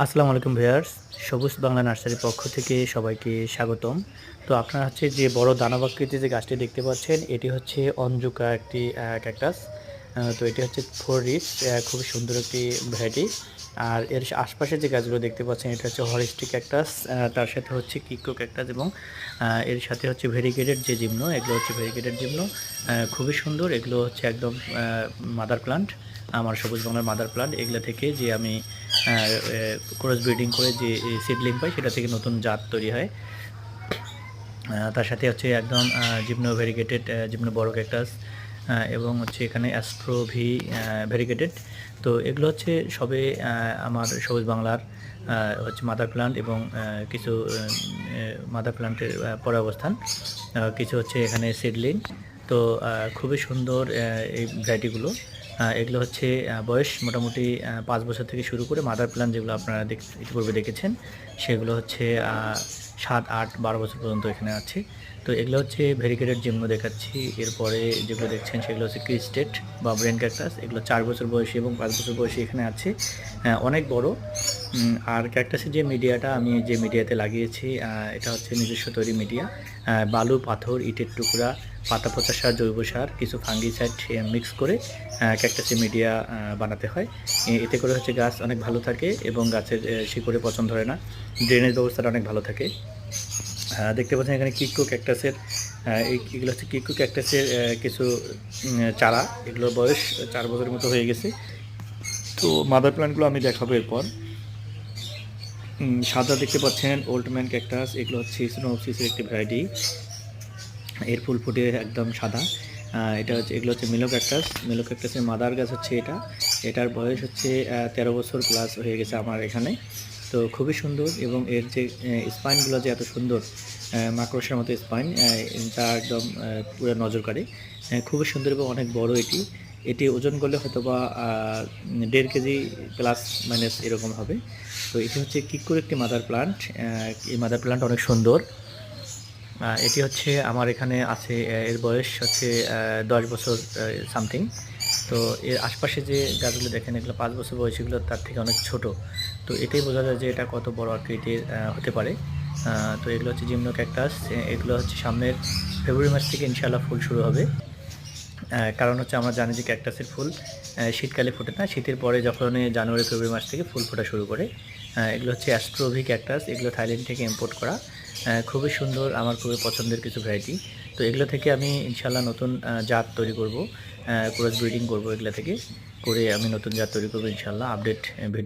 আসসালামু আলাইকুম ভিউয়ার্স, সবুজ বাংলা নার্সারির পক্ষ থেকে সবাইকে স্বাগতম। তো আপনারা হচ্ছে যে বড় দানবাকৃতির যে গাছটি দেখতে পাচ্ছেন, এটি হচ্ছে অঞ্জুকা একটি ক্যাকটাস। তো এটি হচ্ছে ফোর রিপস, খুবই সুন্দর একটি ভ্যারাইটি। আর এর আশপাশে যে গাছগুলো দেখতে পাচ্ছেন, এটা হচ্ছে হরিস্টি ক্যাকটাস, তার সাথে হচ্ছে কিকো ক্যাকটাস এবং এর সাথে হচ্ছে ভেরিগেটেড যে জিম্নো, এগুলো হচ্ছে ভেরিগেটেড জিম্নো। খুবই সুন্দর, এগুলো হচ্ছে একদম মাদার প্লান্ট, আমার সবুজ বাংলার মাদার প্লান্ট। এগুলো থেকে যে আমি ক্রস ব্রিডিং করে যে সিডলিং পাই, সেটা থেকে নতুন জাত তৈরি হয়। তার সাথে হচ্ছে একদম জিমনো ভেরিগেটেড জিমনো বড় ক্যাকটাস, এবং হচ্ছে এখানে অ্যাস্ট্রো ভি ভেরিগেটেড। তো এগুলো হচ্ছে সবে আমার সবুজ বাংলার হচ্ছে মাদার প্লান্ট, এবং কিছু মাদার প্লান্টের পরে অবস্থান, কিছু হচ্ছে এখানে সিডলিং। তো খুবই সুন্দর এই ভ্যারাইটিগুলো। এগুলো হচ্ছে বয়স মোটামুটি 5 বছর থেকে শুরু করে মাদার প্ল্যান্ট যেগুলো আপনারা ইতিপূর্বে দেখেছেন, সেগুলো হচ্ছে 7, 8, 12 বছর পর্যন্ত এখানে আছে। তো এগুলো হচ্ছে ভেরিগেটেড জিম্নো দেখাচ্ছি। এরপরে যেগুলো দেখছেন সেগুলো হচ্ছে ক্রিস্টেড বা ব্রেন ক্যাকটাস। এগুলো 4 বছর বয়সী এবং 5 বছর বয়সী এখানে আছে, অনেক বড়। আর ক্যাকটাসের যে মিডিয়াটা আমি যে মিডিয়াতে লাগিয়েছি, এটা হচ্ছে নিজস্ব তৈরি মিডিয়া। বালু, পাথর, ইটের টুকরা, পাতা পচা সার, জৈব সার, কিছু ফাঙ্গিসাইড মিক্স করে ক্যাকটাসের মিডিয়া বানাতে হয়। এতে করে হচ্ছে গাছ অনেক ভালো থাকে এবং গাছের শিকড়ে পচন ধরে না। ড্রেনেজ ব্যবস্থাটা অনেক ভালো থাকে। দেখতে পাচ্ছেন এখানে কিকো ক্যাকটাসের, এগুলো হচ্ছে কিকো ক্যাকটাসের কিছু চারা। এগুলোর বয়স 4 বছরের মতো হয়ে গেছে। তো মাদার প্ল্যান্টগুলো আমি দেখাবো এরপর। সাদা দেখতে পাচ্ছেন ওল্ড ম্যান ক্যাকটাস, এগুলো হচ্ছে সিনোপসিসের একটি ভ্যারাইটি। এর ফুল ফুটে একদম সাদা। এটা হচ্ছে, এগুলো হচ্ছে মিলো ক্যাকটাস। মিলো ক্যাকটাসের মাদার গাছ হচ্ছে এটা। এটার বয়স হচ্ছে 13 বছর প্লাস হয়ে গেছে আমার এখানে। তো খুবই সুন্দর, এবং এর যে স্পাইনগুলো যে এত সুন্দর, মাকড়সার মতো স্পাইন, যা একদম পুরো নজর কাড়ে। খুবই সুন্দর এবং অনেক বড় এটি। এটি ওজন করলে হয়তো বা 1.5 কেজি প্লাস মাইনাস এরকম হবে। তো এটি হচ্ছে কিকোর একটি মাদার প্লান্ট। এই মাদার প্লান্ট অনেক সুন্দর। এটি হচ্ছে আমার এখানে আছে, এর বয়স হচ্ছে 10 বছর সামথিং। তো এর আশপাশে যে গাছগুলো দেখেন, এগুলো 5 বছর বয়সীগুলো তার থেকে অনেক ছোট। তো এটাই বোঝা যায় যে এটা কত বড় আকৃতির হতে পারে। তো এগুলো হচ্ছে জিমনো ক্যাকটাস। এগুলো হচ্ছে সামনের ফেব্রুয়ারি মাস থেকে ইনশাআল্লাহ ফুল শুরু হবে। কারণ হচ্ছে আমরা জানি যে ক্যাকটাসের ফুল শীতকালে ফোটে না, শীতের পরে যখন জানুয়ারি ফেব্রুয়ারি মাস থেকে ফুল ফোটা শুরু করে। এগুলো হচ্ছে অ্যাস্ট্রোভি ক্যাকটাস, এগুলো থাইল্যান্ড থেকে ইম্পোর্ট করা। খুবই সুন্দর, আমার খুবই পছন্দের কিছু ভ্যারাইটি। তো এগুলো থেকে আমি ইনশাআল্লাহ নতুন জাত তৈরি করব, ক্রস ব্রিডিং করব, এগুলো থেকে করে আমি নতুন জাত তৈরি করব ইনশাআল্লাহ। Update video